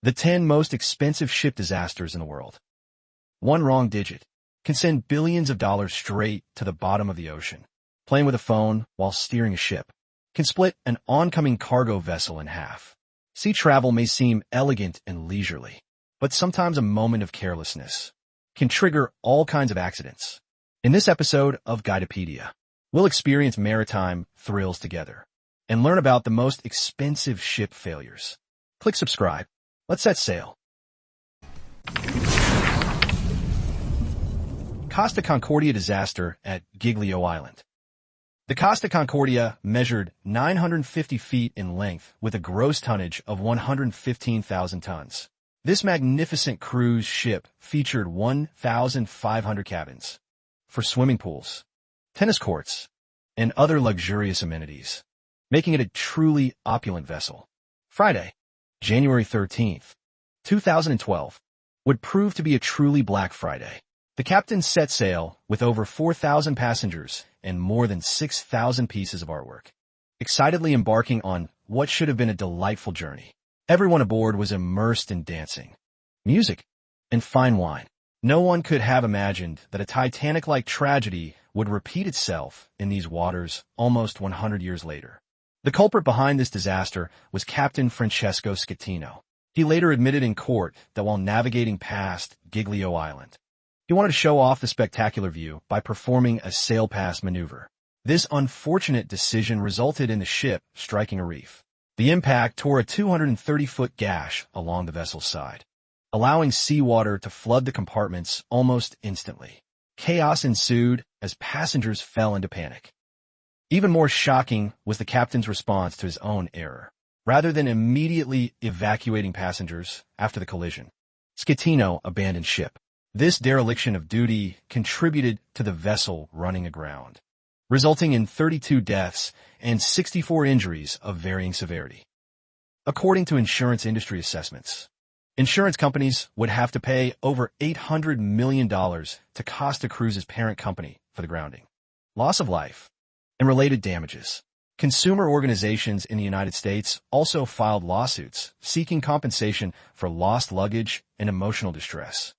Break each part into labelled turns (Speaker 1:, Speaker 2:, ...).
Speaker 1: The 10 most expensive ship disasters in the world. One wrong digit can send billions of dollars straight to the bottom of the ocean. Playing with a phone while steering a ship can split an oncoming cargo vessel in half. Sea travel may seem elegant and leisurely, but sometimes a moment of carelessness can trigger all kinds of accidents. In this episode of Guidepedia, we'll experience maritime thrills together and learn about the most expensive ship failures. Click subscribe. Let's set sail. Costa Concordia disaster at Giglio Island. The Costa Concordia measured 950 feet in length with a gross tonnage of 115,000 tons. This magnificent cruise ship featured 1,500 cabins for swimming pools, tennis courts, and other luxurious amenities, making it a truly opulent vessel. Friday, January 13th, 2012, would prove to be a truly Black Friday. The captain set sail with over 4,000 passengers and more than 6,000 pieces of artwork, excitedly embarking on what should have been a delightful journey. Everyone aboard was immersed in dancing, music, and fine wine. No one could have imagined that a Titanic-like tragedy would repeat itself in these waters almost 100 years later. The culprit behind this disaster was Captain Francesco Schettino. He later admitted in court that while navigating past Giglio Island, he wanted to show off the spectacular view by performing a sail-pass maneuver. This unfortunate decision resulted in the ship striking a reef. The impact tore a 230-foot gash along the vessel's side, allowing seawater to flood the compartments almost instantly. Chaos ensued as passengers fell into panic. Even more shocking was the captain's response to his own error. Rather than immediately evacuating passengers after the collision, Schettino abandoned ship. This dereliction of duty contributed to the vessel running aground, resulting in 32 deaths and 64 injuries of varying severity. According to insurance industry assessments, insurance companies would have to pay over $800 million to Costa Cruises' parent company for the grounding, loss of life, and related damages. Consumer organizations in the United States also filed lawsuits seeking compensation for lost luggage and emotional distress,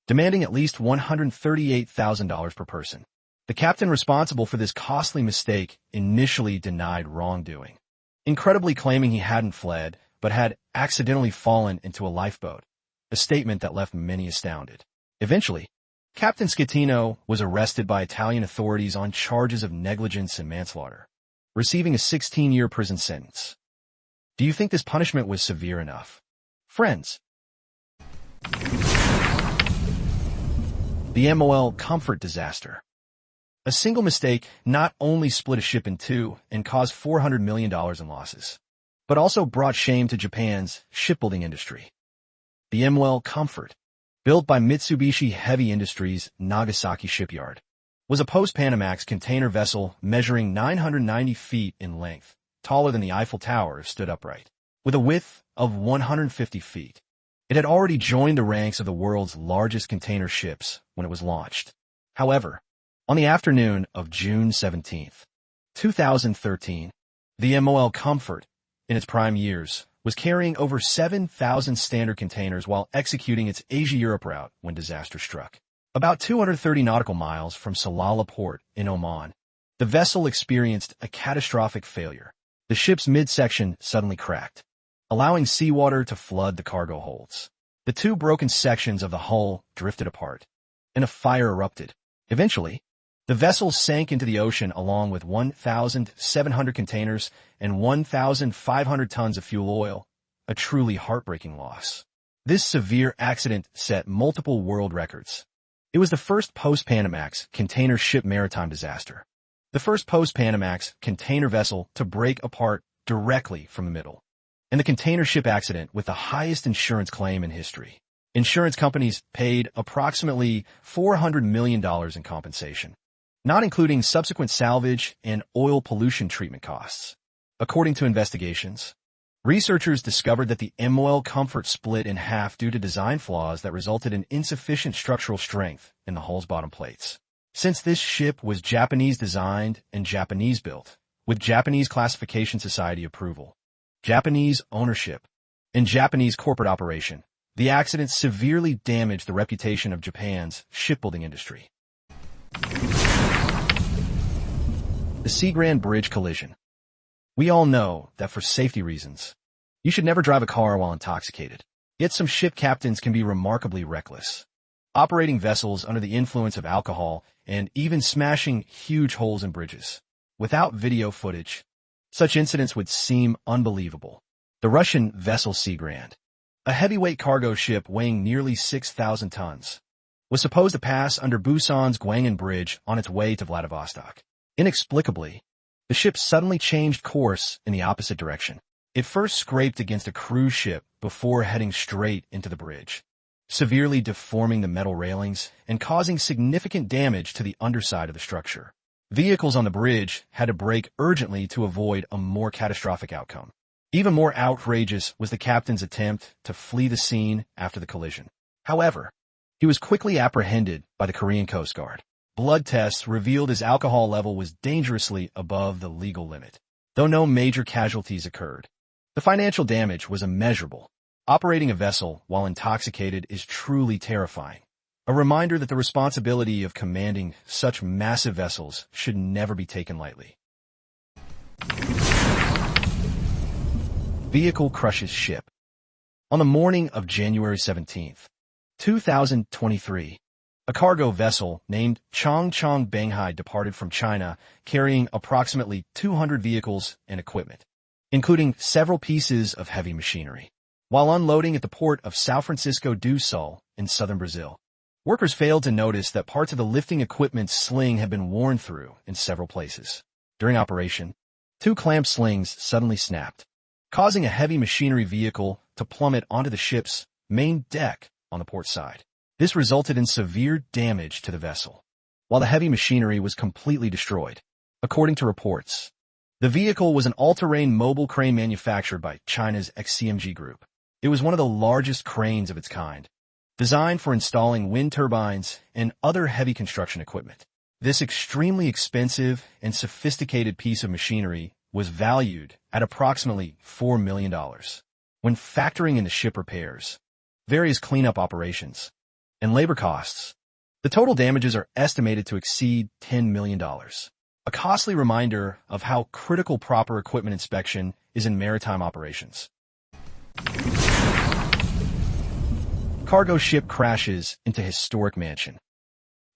Speaker 1: demanding at least $138,000 per person. The captain responsible for this costly mistake initially denied wrongdoing, incredibly claiming he hadn't fled, but had accidentally fallen into a lifeboat, a statement that left many astounded. Eventually, Captain Schettino was arrested by Italian authorities on charges of negligence and manslaughter, receiving a 16-year prison sentence. Do you think this punishment was severe enough? Friends. The MOL Comfort disaster. A single mistake not only split a ship in two and caused $400 million in losses, but also brought shame to Japan's shipbuilding industry. The MOL Comfort, built by Mitsubishi Heavy Industries Nagasaki Shipyard, was a post-Panamax container vessel measuring 990 feet in length, taller than the Eiffel Tower if stood upright, with a width of 150 feet. It had already joined the ranks of the world's largest container ships when it was launched. However, on the afternoon of June 17, 2013, the MOL Comfort, in its prime years, was carrying over 7,000 standard containers while executing its Asia-Europe route when disaster struck. About 230 nautical miles from Salalah Port in Oman, the vessel experienced a catastrophic failure. The ship's midsection suddenly cracked, allowing seawater to flood the cargo holds. The two broken sections of the hull drifted apart, and a fire erupted. Eventually, the vessel sank into the ocean along with 1,700 containers and 1,500 tons of fuel oil, a truly heartbreaking loss. This severe accident set multiple world records. It was the first post-Panamax container ship maritime disaster, the first post-Panamax container vessel to break apart directly from the middle, and the container ship accident with the highest insurance claim in history. Insurance companies paid approximately $400 million in compensation, not including subsequent salvage and oil pollution treatment costs. According to investigations, researchers discovered that the MOL Comfort split in half due to design flaws that resulted in insufficient structural strength in the hull's bottom plates. Since this ship was Japanese-designed and Japanese-built, with Japanese Classification Society approval, Japanese ownership, In Japanese corporate operation, the accident severely damaged the reputation of Japan's shipbuilding industry. The Sea Grande Bridge collision. We all know that for safety reasons, you should never drive a car while intoxicated. Yet some ship captains can be remarkably reckless, operating vessels under the influence of alcohol and even smashing huge holes in bridges. Without video footage, such incidents would seem unbelievable. The Russian vessel Sea Grande, a heavyweight cargo ship weighing nearly 6,000 tons, was supposed to pass under Busan's Gwangan Bridge on its way to Vladivostok. Inexplicably, the ship suddenly changed course in the opposite direction. It first scraped against a cruise ship before heading straight into the bridge, severely deforming the metal railings and causing significant damage to the underside of the structure. Vehicles on the bridge had to brake urgently to avoid a more catastrophic outcome. Even more outrageous was the captain's attempt to flee the scene after the collision. However, he was quickly apprehended by the Korean Coast Guard. Blood tests revealed his alcohol level was dangerously above the legal limit. Though no major casualties occurred, the financial damage was immeasurable. Operating a vessel while intoxicated is truly terrifying, a reminder that the responsibility of commanding such massive vessels should never be taken lightly. Vehicle crushes ship. On the morning of January 17, 2023, a cargo vessel named Chongcheng Banghai departed from China carrying approximately 200 vehicles and equipment, including several pieces of heavy machinery. While unloading at the port of São Francisco do Sul in southern Brazil, workers failed to notice that parts of the lifting equipment's sling had been worn through in several places. During operation, 2 clamp slings suddenly snapped, causing a heavy machinery vehicle to plummet onto the ship's main deck on the port side. This resulted in severe damage to the vessel, while the heavy machinery was completely destroyed. According to reports, the vehicle was an all-terrain mobile crane manufactured by China's XCMG Group. It was one of the largest cranes of its kind, designed for installing wind turbines and other heavy construction equipment. This extremely expensive and sophisticated piece of machinery was valued at approximately $4 million. When factoring in the ship repairs, various cleanup operations, and labor costs, the total damages are estimated to exceed $10 million. A costly reminder of how critical proper equipment inspection is in maritime operations. Cargo ship crashes into historic mansion.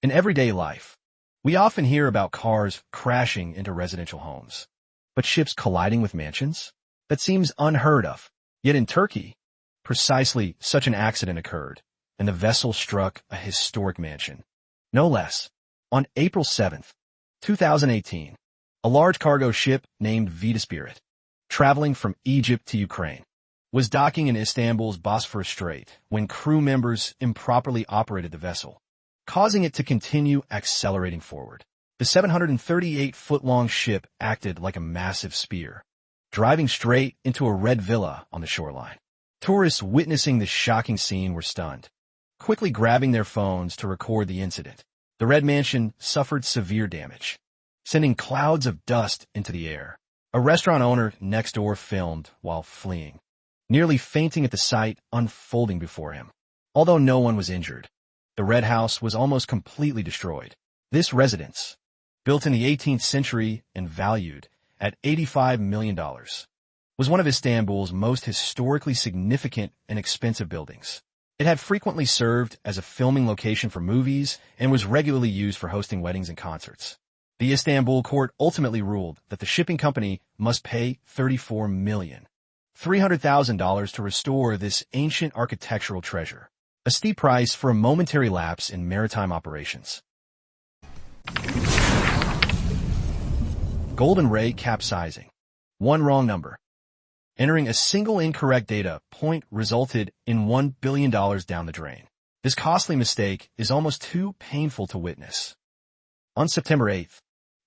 Speaker 1: In everyday life, we often hear about cars crashing into residential homes. But ships colliding with mansions? That seems unheard of. Yet in Turkey, precisely such an accident occurred, and the vessel struck a historic mansion. No less. On April 7, 2018, a large cargo ship named Vita Spirit, traveling from Egypt to Ukraine, was docking in Istanbul's Bosphorus Strait when crew members improperly operated the vessel, causing it to continue accelerating forward. The 738-foot-long ship acted like a massive spear, driving straight into a red villa on the shoreline. Tourists witnessing this shocking scene were stunned, quickly grabbing their phones to record the incident. The red mansion suffered severe damage, sending clouds of dust into the air. A restaurant owner next door filmed while fleeing, nearly fainting at the sight unfolding before him. Although no one was injured, the red house was almost completely destroyed. This residence, built in the 18th century and valued at $85 million, was one of Istanbul's most historically significant and expensive buildings. It had frequently served as a filming location for movies and was regularly used for hosting weddings and concerts. The Istanbul court ultimately ruled that the shipping company must pay $34,300,000 to restore this ancient architectural treasure, a steep price for a momentary lapse in maritime operations. Golden Ray capsizing. One wrong number. Entering a single incorrect data point resulted in $1 billion down the drain. This costly mistake is almost too painful to witness. On September 8,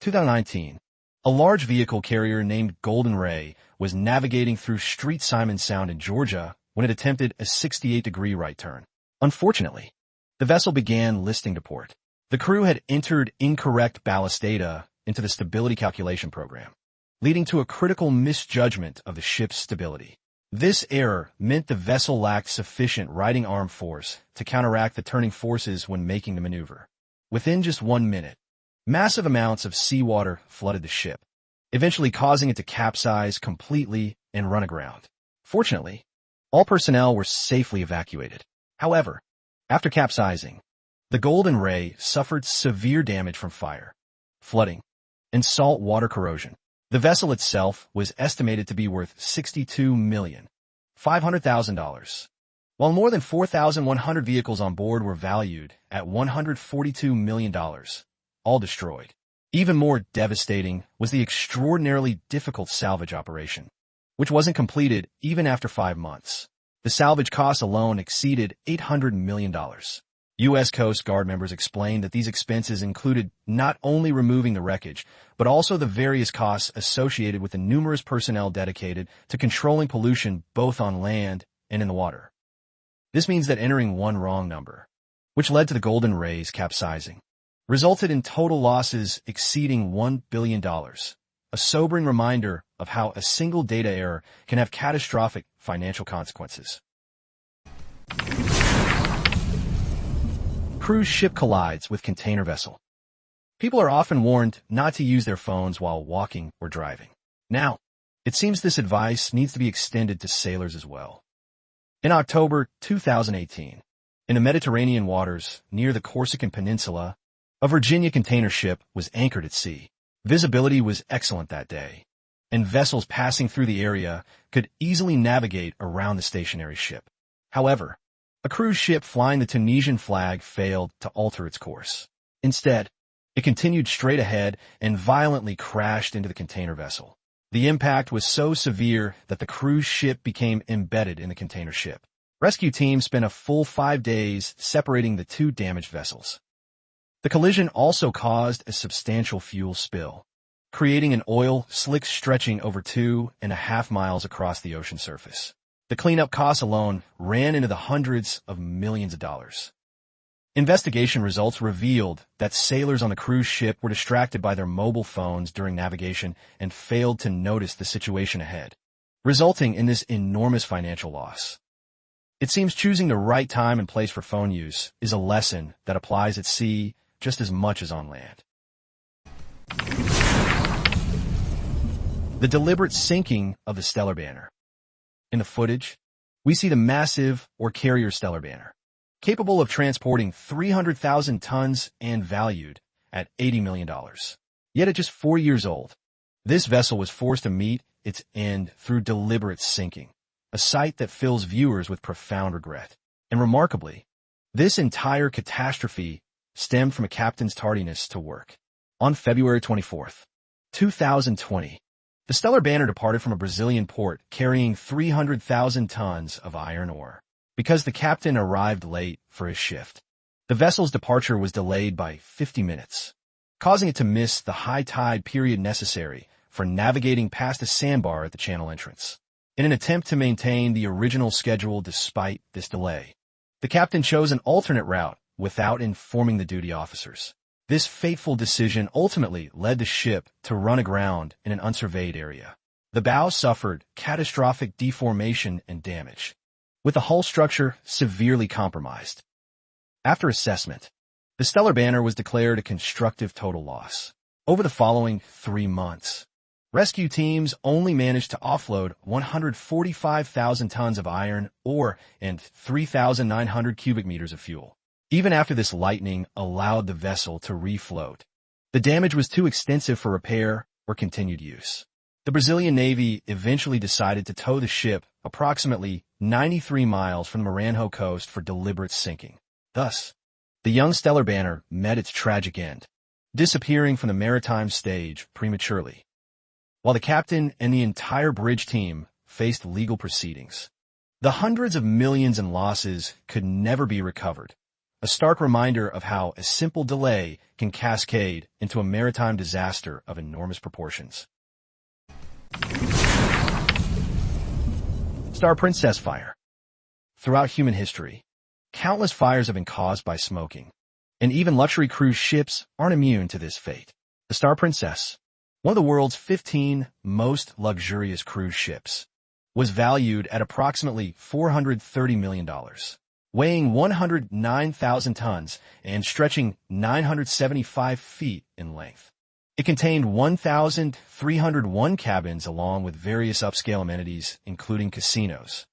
Speaker 1: 2019, a large vehicle carrier named Golden Ray was navigating through Street Simon Sound in Georgia when it attempted a 68-degree right turn. Unfortunately, the vessel began listing to port. The crew had entered incorrect ballast data into the stability calculation program, leading to a critical misjudgment of the ship's stability. This error meant the vessel lacked sufficient riding arm force to counteract the turning forces when making the maneuver. Within just 1 minute, massive amounts of seawater flooded the ship, eventually causing it to capsize completely and run aground. Fortunately, all personnel were safely evacuated. However, after capsizing, the Golden Ray suffered severe damage from fire, flooding, and salt water corrosion. The vessel itself was estimated to be worth $62,500,000, while more than 4,100 vehicles on board were valued at $142 million, all destroyed. Even more devastating was the extraordinarily difficult salvage operation, which wasn't completed even after 5 months. The salvage costs alone exceeded $800 million. U.S. Coast Guard members explained that these expenses included not only removing the wreckage, but also the various costs associated with the numerous personnel dedicated to controlling pollution both on land and in the water. This means that entering one wrong number, which led to the Golden Ray's capsizing, resulted in total losses exceeding $1 billion, a sobering reminder of how a single data error can have catastrophic financial consequences. Cruise ship collides with container vessel. People are often warned not to use their phones while walking or driving. Now, it seems this advice needs to be extended to sailors as well. In October 2018, in the Mediterranean waters near the Corsican Peninsula, a Virginia container ship was anchored at sea. Visibility was excellent that day, and vessels passing through the area could easily navigate around the stationary ship. However, a cruise ship flying the Tunisian flag failed to alter its course. Instead, it continued straight ahead and violently crashed into the container vessel. The impact was so severe that the cruise ship became embedded in the container ship. Rescue teams spent a full 5 days separating the two damaged vessels. The collision also caused a substantial fuel spill, creating an oil slick stretching over 2.5 miles across the ocean surface. The cleanup costs alone ran into the hundreds of millions of dollars. Investigation results revealed that sailors on the cruise ship were distracted by their mobile phones during navigation and failed to notice the situation ahead, resulting in this enormous financial loss. It seems choosing the right time and place for phone use is a lesson that applies at sea just as much as on land. The deliberate sinking of the Stellar Banner. In the footage, we see the massive or carrier Stellar Banner, capable of transporting 300,000 tons and valued at $80 million. Yet at just 4 years old, this vessel was forced to meet its end through deliberate sinking, a sight that fills viewers with profound regret. And remarkably, this entire catastrophe stemmed from a captain's tardiness to work. On February 24, 2020, the Stellar Banner departed from a Brazilian port carrying 300,000 tons of iron ore. Because the captain arrived late for his shift, the vessel's departure was delayed by 50 minutes, causing it to miss the high tide period necessary for navigating past a sandbar at the channel entrance. In an attempt to maintain the original schedule despite this delay, the captain chose an alternate route without informing the duty officers. This fateful decision ultimately led the ship to run aground in an unsurveyed area. The bow suffered catastrophic deformation and damage, with the hull structure severely compromised. After assessment, the Stellar Banner was declared a constructive total loss. Over the following 3 months, rescue teams only managed to offload 145,000 tons of iron ore and 3,900 cubic meters of fuel. Even after this lightning allowed the vessel to refloat, the damage was too extensive for repair or continued use. The Brazilian Navy eventually decided to tow the ship approximately 93 miles from the Maranhão coast for deliberate sinking. Thus, the young Stellar Banner met its tragic end, disappearing from the maritime stage prematurely, while the captain and the entire bridge team faced legal proceedings. The hundreds of millions in losses could never be recovered, a stark reminder of how a simple delay can cascade into a maritime disaster of enormous proportions. Star Princess Fire. Throughout human history, countless fires have been caused by smoking, and even luxury cruise ships aren't immune to this fate. The Star Princess, one of the world's 15 most luxurious cruise ships, was valued at approximately $430 million. Weighing 109,000 tons and stretching 975 feet in length. It contained 1,301 cabins along with various upscale amenities, including casinos,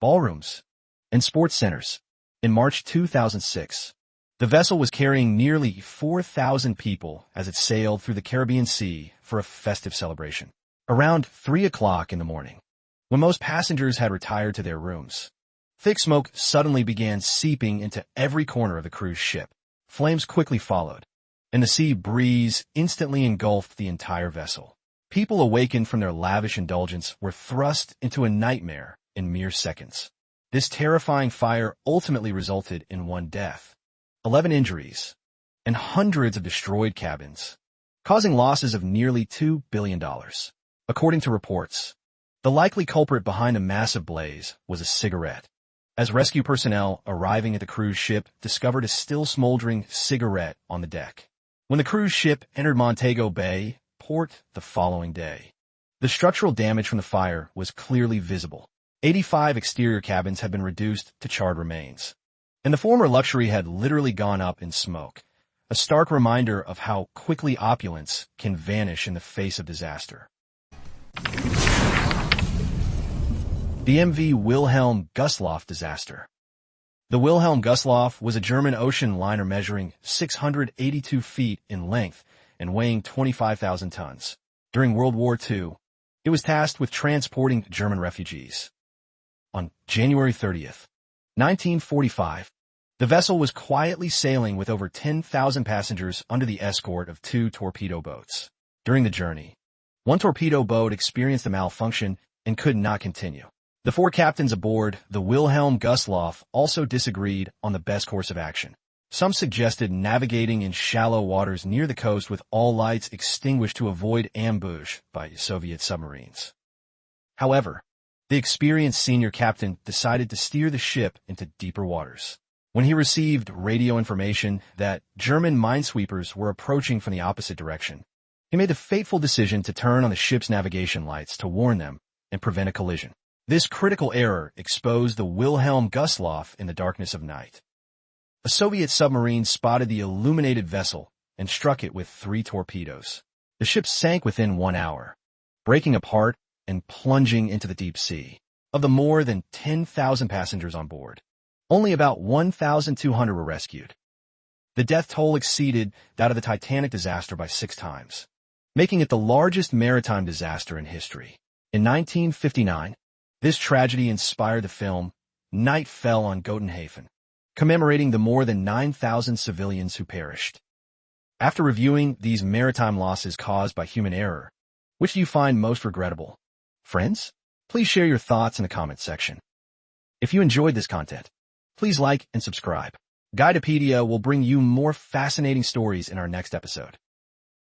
Speaker 1: ballrooms, and sports centers. In March 2006, the vessel was carrying nearly 4,000 people as it sailed through the Caribbean Sea for a festive celebration. Around 3 o'clock in the morning, when most passengers had retired to their rooms, thick smoke suddenly began seeping into every corner of the cruise ship. Flames quickly followed, and the sea breeze instantly engulfed the entire vessel. People awakened from their lavish indulgence were thrust into a nightmare in mere seconds. This terrifying fire ultimately resulted in 1 death, 11 injuries, and hundreds of destroyed cabins, causing losses of nearly $2 billion. According to reports, the likely culprit behind the massive blaze was a cigarette, as rescue personnel arriving at the cruise ship discovered a still smoldering cigarette on the deck. When the cruise ship entered Montego Bay port the following day, the structural damage from the fire was clearly visible. 85 exterior cabins had been reduced to charred remains, and the former luxury had literally gone up in smoke, a stark reminder of how quickly opulence can vanish in the face of disaster. The MV Wilhelm Gustloff disaster. The Wilhelm Gustloff was a German ocean liner measuring 682 feet in length and weighing 25,000 tons. During World War II, it was tasked with transporting German refugees. On January 30th, 1945, the vessel was quietly sailing with over 10,000 passengers under the escort of 2 torpedo boats. During the journey, 1 torpedo boat experienced a malfunction and could not continue. The 4 captains aboard the Wilhelm Gustloff also disagreed on the best course of action. Some suggested navigating in shallow waters near the coast with all lights extinguished to avoid ambush by Soviet submarines. However, the experienced senior captain decided to steer the ship into deeper waters. When he received radio information that German minesweepers were approaching from the opposite direction, he made the fateful decision to turn on the ship's navigation lights to warn them and prevent a collision. This critical error exposed the Wilhelm Gustloff in the darkness of night. A Soviet submarine spotted the illuminated vessel and struck it with 3 torpedoes. The ship sank within 1 hour, breaking apart and plunging into the deep sea. Of the more than 10,000 passengers on board, only about 1,200 were rescued. The death toll exceeded that of the Titanic disaster by 6 times, making it the largest maritime disaster in history. In 1959, this tragedy inspired the film Night Fell on Gotenhafen, commemorating the more than 9,000 civilians who perished. After reviewing these maritime losses caused by human error, which do you find most regrettable? Friends, please share your thoughts in the comments section. If you enjoyed this content, please like and subscribe. Guidepedia will bring you more fascinating stories in our next episode.